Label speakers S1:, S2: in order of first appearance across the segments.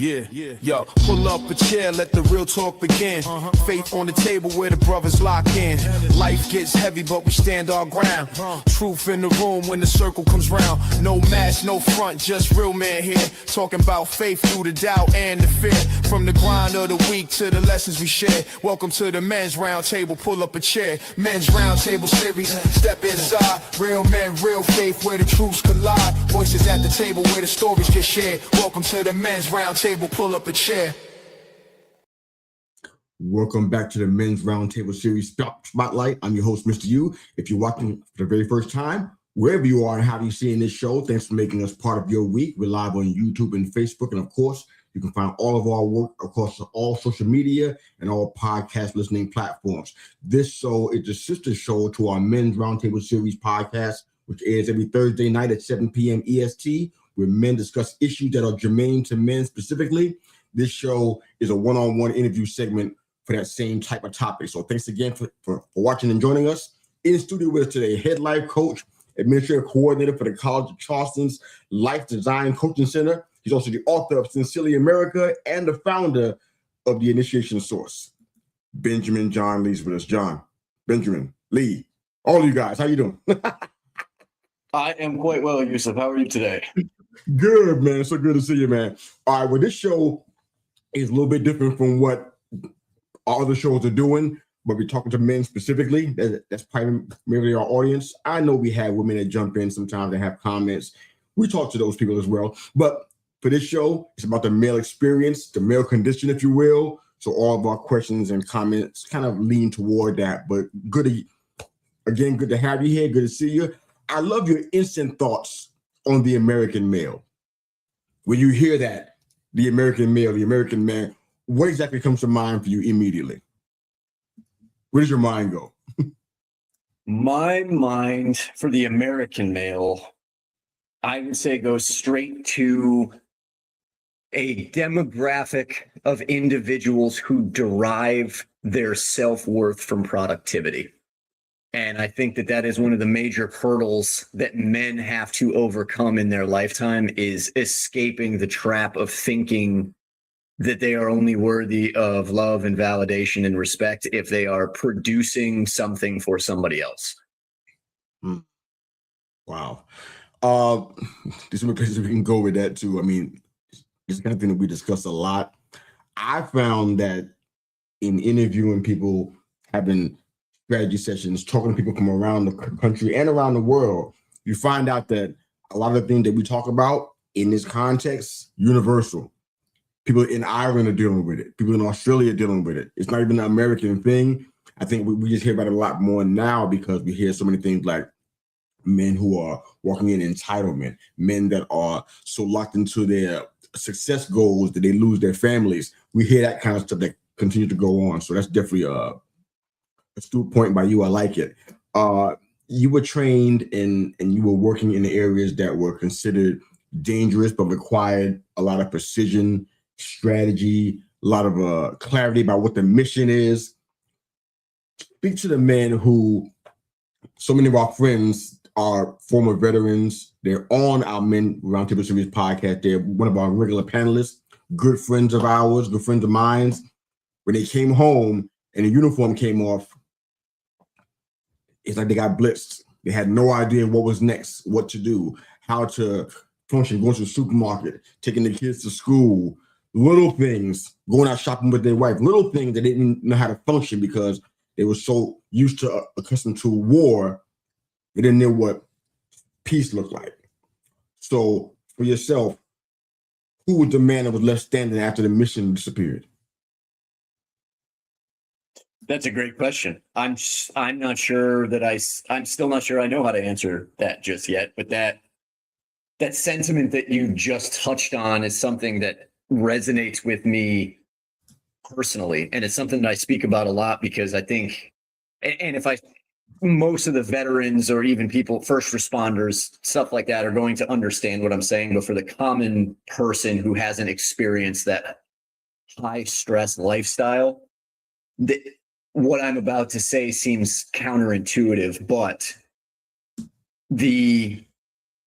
S1: Yo, pull up a chair, let the real talk begin. Faith on the table where the brothers lock in. Life gets heavy, but we stand our ground. Truth in the room when the circle comes round. No mask, no front, just real man here. Talking about faith through the doubt and the fear. From the grind of the week to the lessons we share. Welcome to the men's round table, pull up a chair. Men's round table series, step inside. Real men, real faith, where the truths collide. Voices at the table where the stories get shared. Welcome to the men's round table. Pull up a chair.
S2: Welcome back to the Men's Roundtable Series Spotlight. I'm your host, Mr. U. If you're watching for the very first time, wherever you are and how you're seeing this show, thanks for making us part of your week. We're live on YouTube and Facebook. And of course, you can find all of our work across all social media and all podcast listening platforms. This show is the sister show to our Men's Roundtable Series podcast, which airs every Thursday night at 7 p.m. EST, where men discuss issues that are germane to men specifically. This show is a one-on-one interview segment for that same type of topic. So thanks again for watching and joining us. In the studio with us today, head life coach, administrative coordinator for the College of Charleston's Life Design Coaching Center. He's also the author of Sincerely America and the founder of the Initiation Source. Benjamin John Lee's with us. John, Benjamin, Lee, all of you guys, how you doing?
S3: I am quite well, Yusuf. How are you today?
S2: Good, man. So good to see you, man. All right, well, this show is a little bit different from what our other shows are doing, but we're talking to men specifically. That's primarily our audience. I know we have women that jump in sometimes that have comments. We talk to those people as well. But for this show, it's about the male experience, the male condition, if you will. So all of our questions and comments kind of lean toward that. But good to have you here. Good to see you. I love your instant thoughts on the American male. When you hear that, the American male, the American man, what exactly comes to mind for you immediately? Where does your mind go?
S3: My mind for the American male, I would say, goes straight to a demographic of individuals who derive their self-worth from productivity. And I think that is one of the major hurdles that men have to overcome in their lifetime, is escaping the trap of thinking that they are only worthy of love and validation and respect if they are producing something for somebody else.
S2: Wow. There's some places we can go with that too. I mean, it's the kind of thing that we discuss a lot. I found that in interviewing people, having strategy sessions, talking to people from around the country and around the world, you find out that a lot of the things that we talk about in this context, universal. People in Ireland are dealing with it. People in Australia are dealing with it. It's not even an American thing. I think we just hear about it a lot more now because we hear so many things like men who are walking in entitlement, men that are so locked into their success goals that they lose their families. We hear that kind of stuff that continues to go on. So that's definitely a astute point by you. I like it. You were trained and you were working in the areas that were considered dangerous, but required a lot of precision, strategy, a lot of clarity about what the mission is. Speak to the men who, so many of our friends are former veterans. They're on our Men Roundtable Series podcast. They're one of our regular panelists, good friends of ours, good friends of mine. When they came home and the uniform came off, it's like they got blitzed. They had no idea what was next, what to do, how to function, going to the supermarket, taking the kids to school, little things, going out shopping with their wife, little things that they didn't know how to function because they were so used to, accustomed to war, they didn't know what peace looked like. So for yourself, who was the man that was left standing after the mission disappeared?
S3: That's a great question. I'm not sure that I'm still not sure I know how to answer that just yet, but that sentiment that you just touched on is something that resonates with me personally. And it's something that I speak about a lot because I think, and if most of the veterans or even people, first responders, stuff like that, are going to understand what I'm saying. But for the common person who hasn't experienced that high stress lifestyle, what I'm about to say seems counterintuitive, but the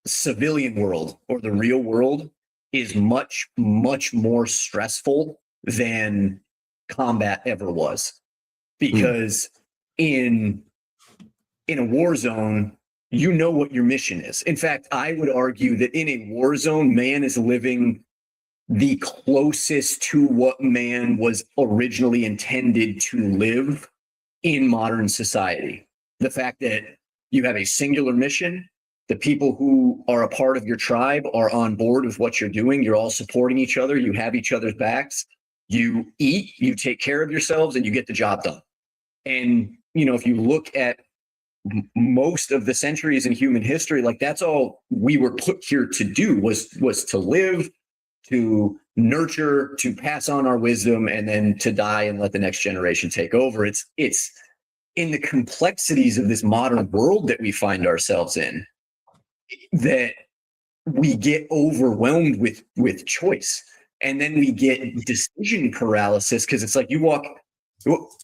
S3: civilian world or the real world is much, much more stressful than combat ever was. Because in a war zone, you know what your mission is. In fact, I would argue that in a war zone, man is living the closest to what man was originally intended to live in modern society. The fact that you have a singular mission, the people who are a part of your tribe are on board with what you're doing, you're all supporting each other, you have each other's backs, you eat, you take care of yourselves, and you get the job done. And, you know, if you look at most of the centuries in human history, like that's all we were put here to do was to live, to nurture, to pass on our wisdom, and then to die and let the next generation take over. It's in the complexities of this modern world that we find ourselves in that we get overwhelmed with choice. And then we get decision paralysis, because it's like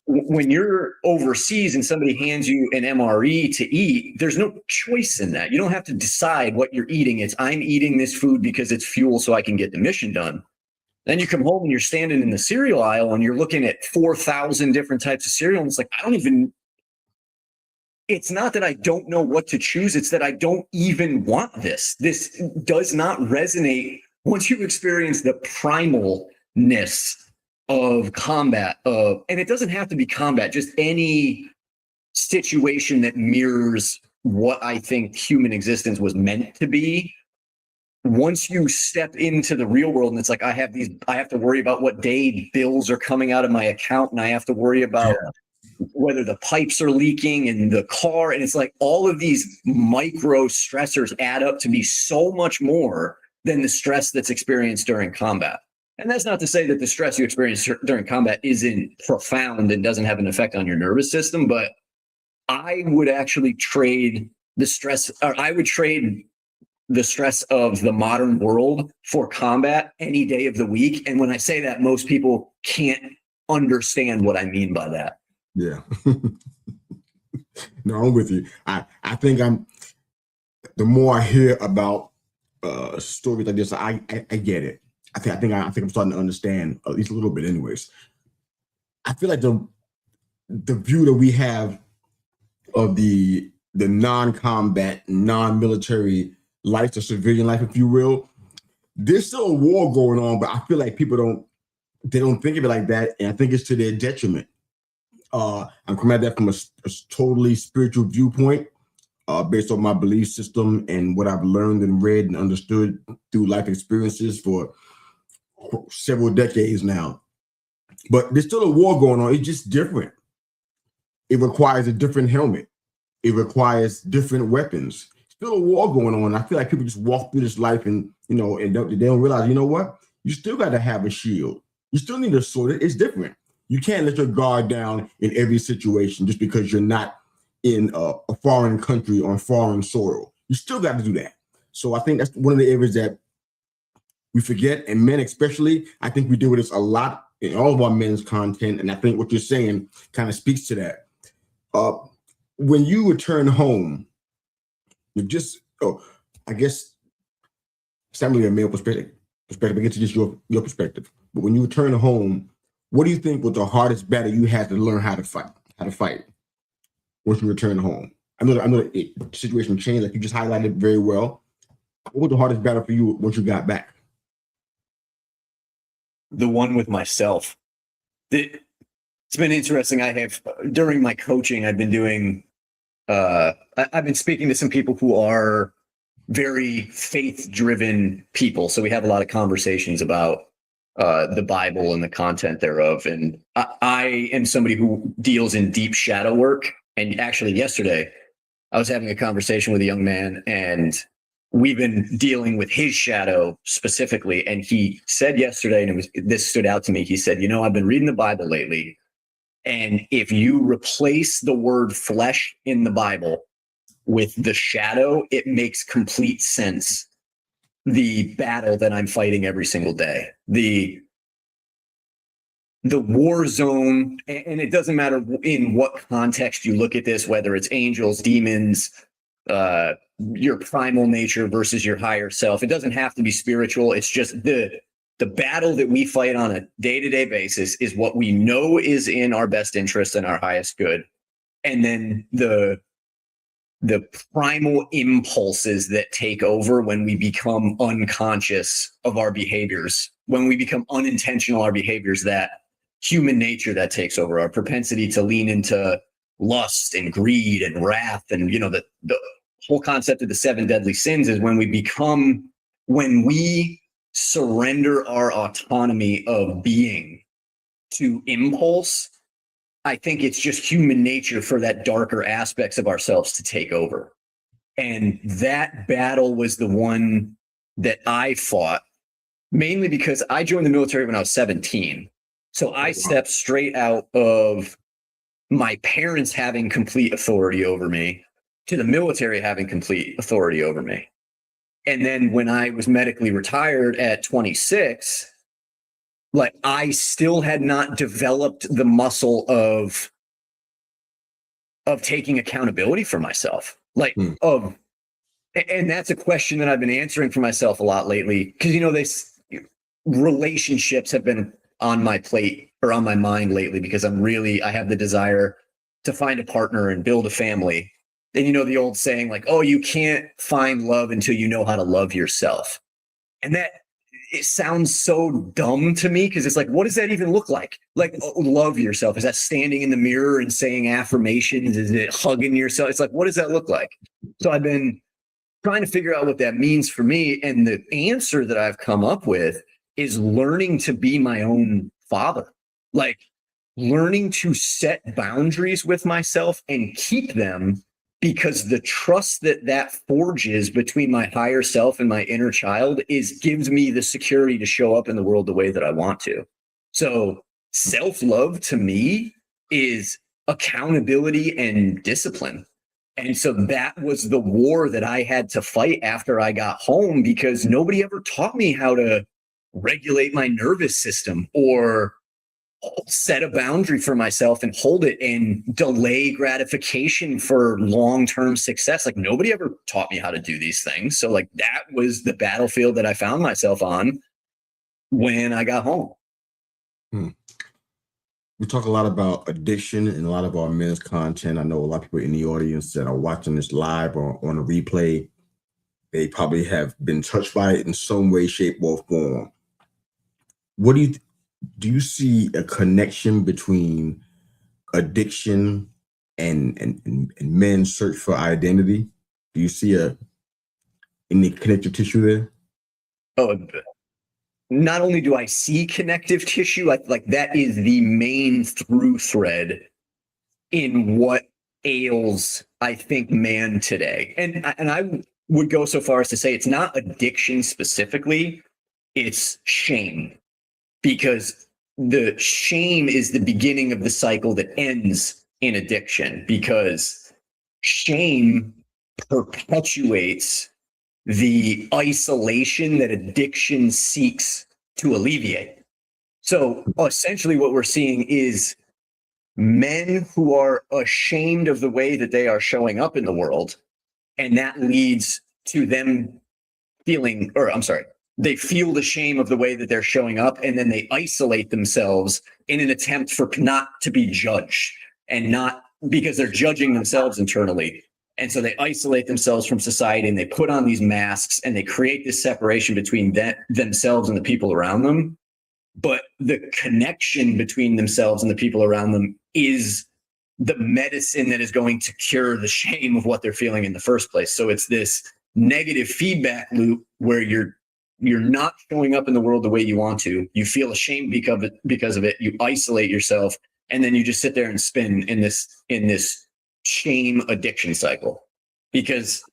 S3: when you're overseas and somebody hands you an MRE to eat, there's no choice in that. You don't have to decide what you're eating. It's I'm eating this food because it's fuel so I can get the mission done. Then you come home and you're standing in the cereal aisle and you're looking at 4,000 different types of cereal. And it's like, it's not that I don't know what to choose. It's that I don't even want this. This does not resonate once you experience the primalness of combat, and it doesn't have to be combat, just any situation that mirrors what I think human existence was meant to be. Once you step into the real world and it's like, I have to worry about what day bills are coming out of my account, and I have to worry about whether the pipes are leaking in the car. And it's like all of these micro stressors add up to be so much more than the stress that's experienced during combat. And that's not to say that the stress you experience during combat isn't profound and doesn't have an effect on your nervous system, but I would actually trade the stress, or I would trade the stress of the modern world for combat any day of the week. And when I say that, most people can't understand what I mean by that.
S2: Yeah. No, I'm with you. I think the more I hear about stories like this, I get it. I think I'm starting to understand, at least a little bit anyways. I feel like the view that we have of the non-combat, non-military life, the civilian life, if you will, there's still a war going on, but I feel like people don't think of it like that, and I think it's to their detriment. I'm coming at that from a totally spiritual viewpoint, based on my belief system and what I've learned and read and understood through life experiences for several decades now. But there's still a war going on. It's just different. It requires a different helmet. It requires different weapons. Still a war going on. I feel like people just walk through this life and they don't realize, you know what? You still got to have a shield. You still need a sword. It's different. You can't let your guard down in every situation just because you're not in a foreign country on foreign soil. You still got to do that. So I think that's one of the areas that we forget, and men especially. I think we deal with this a lot in all of our men's content, and I think what you're saying kind of speaks to that. When you return home, I guess it's not really a male perspective. I get to just your perspective. But when you return home, what do you think was the hardest battle you had to learn how to fight once you return home? I know the situation changed, like you just highlighted very well. What was the hardest battle for you once you got back?
S3: The one with myself. It's been interesting. During my coaching, I've been doing, I've been speaking to some people who are very faith-driven people. So we have a lot of conversations about the Bible and the content thereof. And I am somebody who deals in deep shadow work. And actually yesterday, I was having a conversation with a young man, and we've been dealing with his shadow specifically. And he said yesterday, and this stood out to me. He said, I've been reading the Bible lately. And if you replace the word flesh in the Bible with the shadow, it makes complete sense. The battle that I'm fighting every single day, the war zone, and it doesn't matter in what context you look at this, whether it's angels, demons, your primal nature versus your higher self. It doesn't have to be spiritual. It's just the battle that we fight on a day-to-day basis is what we know is in our best interest and our highest good. And then the primal impulses that take over when we become unconscious of our behaviors, when we become unintentional, our behaviors, that human nature that takes over, our propensity to lean into lust and greed and wrath. And, you know, the whole concept of the 7 deadly sins is when we surrender our autonomy of being to impulse. I think it's just human nature for that darker aspects of ourselves to take over. And that battle was the one that I fought, mainly because I joined the military when I was 17. So I stepped straight out of my parents having complete authority over me to the military having complete authority over me. And then when I was medically retired at 26, like I still had not developed the muscle of taking accountability for myself. And that's a question that I've been answering for myself a lot lately, because, you know, relationships have been on my plate or on my mind lately, because I have the desire to find a partner and build a family. And, you know, the old saying, like, oh, you can't find love until you know how to love yourself. And it sounds so dumb to me, because it's like, what does that even look like? Like, love yourself. Is that standing in the mirror and saying affirmations? Is it hugging yourself? It's like, what does that look like? So I've been trying to figure out what that means for me. And the answer that I've come up with is learning to be my own father, like learning to set boundaries with myself and keep them, because the trust that forges between my higher self and my inner child gives me the security to show up in the world the way that I want to. So self-love to me is accountability and discipline. And so that was the war that I had to fight after I got home, because nobody ever taught me how to regulate my nervous system or set a boundary for myself and hold it and delay gratification for long-term success. Like, nobody ever taught me how to do these things. So like, that was the battlefield that I found myself on when I got home.
S2: We talk a lot about addiction in a lot of our men's content. I know a lot of people in the audience that are watching this live or on a replay, they probably have been touched by it in some way, shape, or form. What do you see a connection between addiction and men's search for identity? Do you see any connective tissue there?
S3: Oh, not only do I see connective tissue, like that is the main through thread in what ails, I think, man today. And I would go so far as to say it's not addiction specifically, it's shame. Because the shame is the beginning of the cycle that ends in addiction, because shame perpetuates the isolation that addiction seeks to alleviate. So essentially what we're seeing is men who are ashamed of the way that they are showing up in the world, and that leads to them they feel the shame of the way that they're showing up, and then they isolate themselves in an attempt for not to be judged, and not because they're judging themselves internally. And so they isolate themselves from society, and they put on these masks, and they create this separation between themselves and the people around them. But the connection between themselves and the people around them is the medicine that is going to cure the shame of what they're feeling in the first place. So it's this negative feedback loop where you're not showing up in the world the way you want to. You feel ashamed because of it. You isolate yourself, and then you just sit there and spin in this shame addiction cycle. Because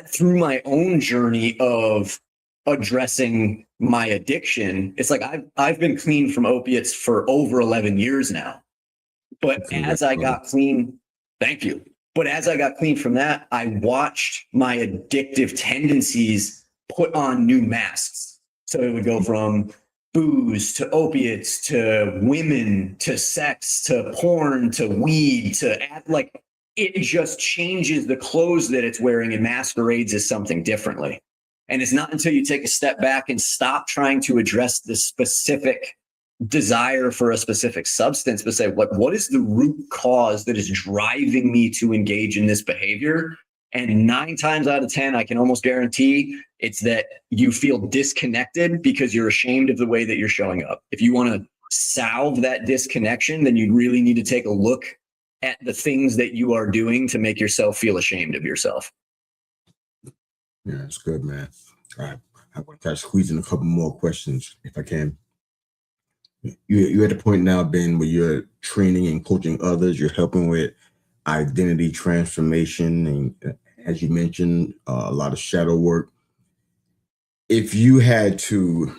S3: through my own journey of addressing my addiction, it's like I've been clean from opiates for over 11 years now. But as I got clean, thank you. But as I got clean from that, I watched my addictive tendencies put on new masks. So it would go from booze to opiates to women to sex to porn to weed to it just changes the clothes that it's wearing and masquerades as something differently. And it's not until you take a step back and stop trying to address the specific desire for a specific substance, but say, what is the root cause that is driving me to engage in this behavior? And 9 times out of 10, I can almost guarantee it's that you feel disconnected because you're ashamed of the way that you're showing up. If you want to salve that disconnection, then you really need to take a look at the things that you are doing to make yourself feel ashamed of yourself.
S2: Yeah, that's good, man. All right. I want to try to squeeze in a couple more questions if I can. You're at the point now, Ben, where you're training and coaching others. You're helping with identity transformation. And as you mentioned, a lot of shadow work. If you had to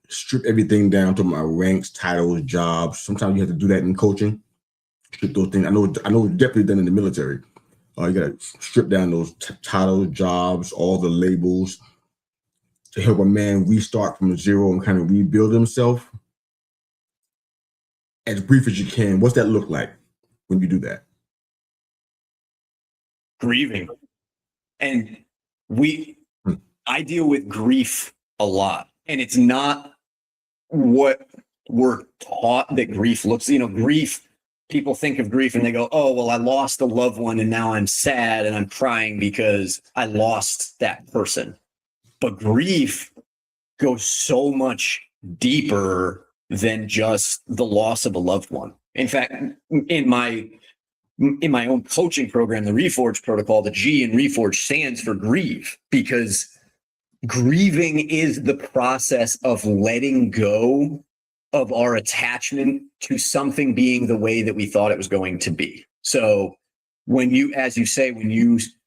S2: strip everything down to my ranks, titles, jobs, sometimes you have to do that in coaching. Strip those things. I know it's definitely done in the military. You got to strip down those titles, jobs, all the labels to help a man restart from zero and kind of rebuild himself. As brief as you can, what's that look like when you do that?
S3: Grieving. And I deal with grief a lot. And it's not what we're taught that grief looks, grief. People think of grief and they go, oh, well, I lost a loved one and now I'm sad and I'm crying because I lost that person. But grief goes so much deeper than just the loss of a loved one. In fact, in my own coaching program, the Reforge protocol, the G in Reforge stands for grieve, because grieving is the process of letting go of our attachment to something being the way that we thought it was going to be. So when you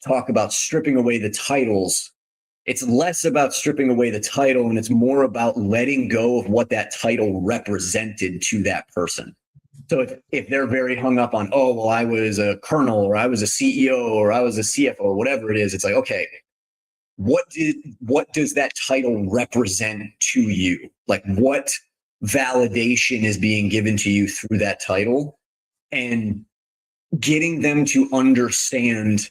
S3: talk about stripping away the titles, it's less about stripping away the title and it's more about letting go of what that title represented to that person. So if they're very hung up on, oh, well, I was a colonel or I was a CEO or I was a CFO or whatever it is, it's like, okay, what does that title represent to you? Like, what validation is being given to you through that title? And getting them to understand,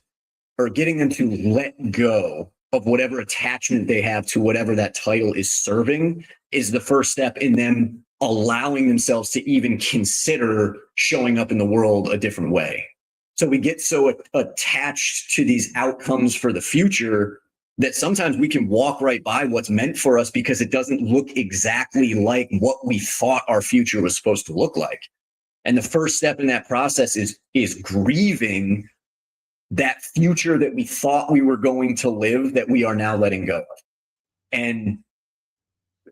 S3: or getting them to let go of whatever attachment they have to whatever that title is serving, is the first step in them allowing themselves to even consider showing up in the world a different way. So we get so attached to these outcomes for the future that sometimes we can walk right by what's meant for us because it doesn't look exactly like what we thought our future was supposed to look like. And the first step in that process is grieving that future that we thought we were going to live that we are now letting go of. And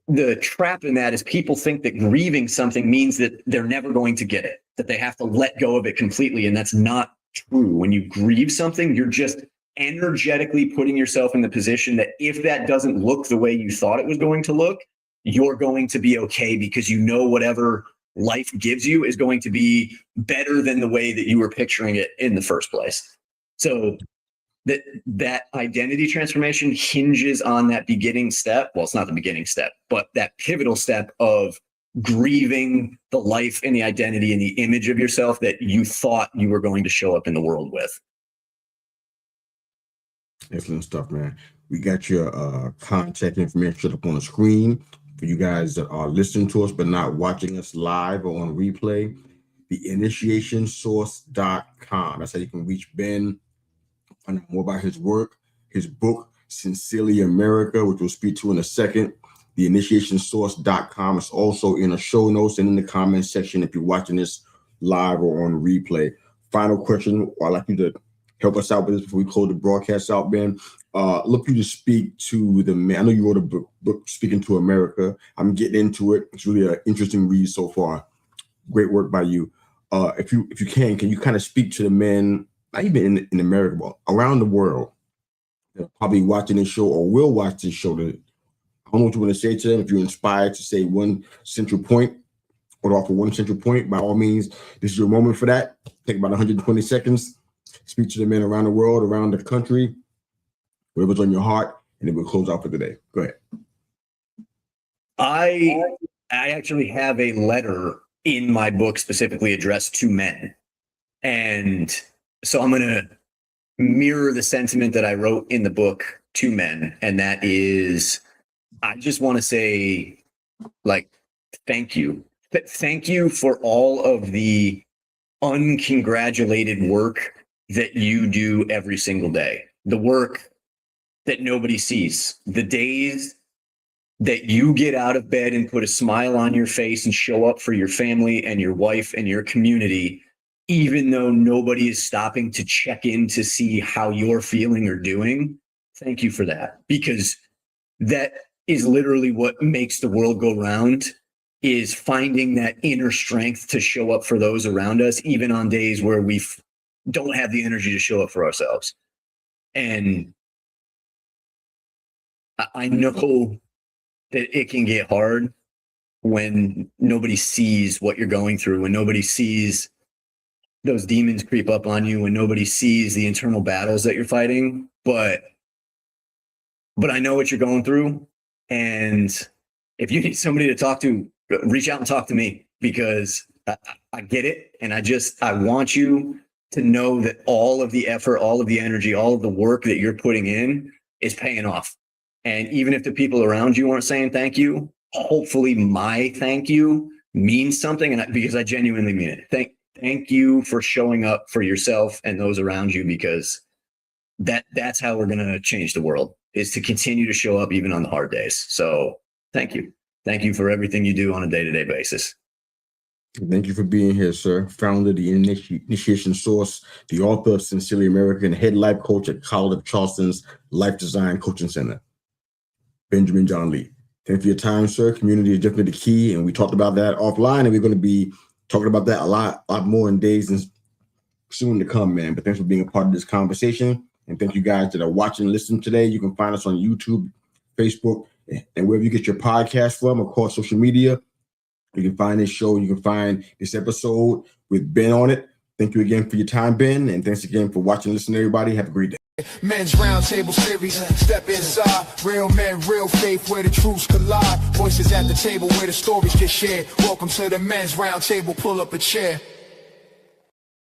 S3: the trap in that is people think that grieving something means that they're never going to get it, that they have to let go of it completely. And that's not true. When you grieve something, you're just energetically putting yourself in the position that if that doesn't look the way you thought it was going to look, you're going to be okay, because you know whatever life gives you is going to be better than the way that you were picturing it in the first place. So that identity transformation hinges on that beginning step. Well, it's not the beginning step, but that pivotal step of grieving the life and the identity and the image of yourself that you thought you were going to show up in the world with.
S2: Excellent stuff, man. We got your contact information up on the screen for you guys that are listening to us but not watching us live or on replay. TheInitiationSource.com. That's how you can reach Ben, find out more about his work, his book, Sincerely America, which we'll speak to in a second. TheInitiationSource.com. It's also in the show notes and in the comment section if you're watching this live or on replay. Final question, I'd like you to help us out with this before we close the broadcast out, Ben. Look you to speak to the man. I know you wrote a book, Speaking to America. I'm getting into it. It's really an interesting read so far. Great work by you. If you can you kind of speak to the men, not even in America, but around the world, that are probably watching this show or will watch this show. I don't know what you want to say to them. If you're inspired to say one central point or offer one central point, by all means, this is your moment for that. Take about 120 seconds. Speak to the men around the world, around the country, whatever's on your heart, and then we'll close out for today. Go ahead.
S3: I actually have a letter in my book specifically addressed to men. And So I'm going to mirror the sentiment that I wrote in the book to men. And that is, I just want to say, like, thank you. Thank you for all of the uncongratulated work that you do every single day. The work that nobody sees, the days that you get out of bed and put a smile on your face and show up for your family and your wife and your community, even though nobody is stopping to check in to see how you're feeling or doing. Thank you for that, because that is literally what makes the world go round, is finding that inner strength to show up for those around us, even on days where we don't have the energy to show up for ourselves. And I know that it can get hard when nobody sees what you're going through, when nobody sees those demons creep up on you, when nobody sees the internal battles that you're fighting. But I know what you're going through. And if you need somebody to talk to, reach out and talk to me, because I get it. And I want you to know that all of the effort, all of the energy, all of the work that you're putting in is paying off. And even if the people around you aren't saying thank you, hopefully my thank you means something. And because I genuinely mean it. Thank you for showing up for yourself and those around you, because that's how we're going to change the world, is to continue to show up even on the hard days. So thank you. Thank you for everything you do on a day-to-day basis.
S2: Thank you for being here, sir. Founder of the Initiation Source, the author of Sincerely American, head life coach at College of Charleston's Life Design Coaching Center, Benjamin John Lee. Thank you for your time, sir. Community is definitely the key, and we talked about that offline, and we're going to be talking about that a lot more in days and soon to come, man. But thanks for being a part of this conversation, and thank you guys that are watching and listening today. You can find us on YouTube, Facebook, and wherever you get your podcast from, across social media. You can find this show. You can find this episode with Ben on it. Thank you again for your time, Ben, and thanks again for watching and listening, everybody. Have a great day.
S1: Men's Roundtable Series, step inside. Real men, real faith, where the truths collide. Voices at the table where the stories get shared. Welcome to the Men's Roundtable, pull up a chair.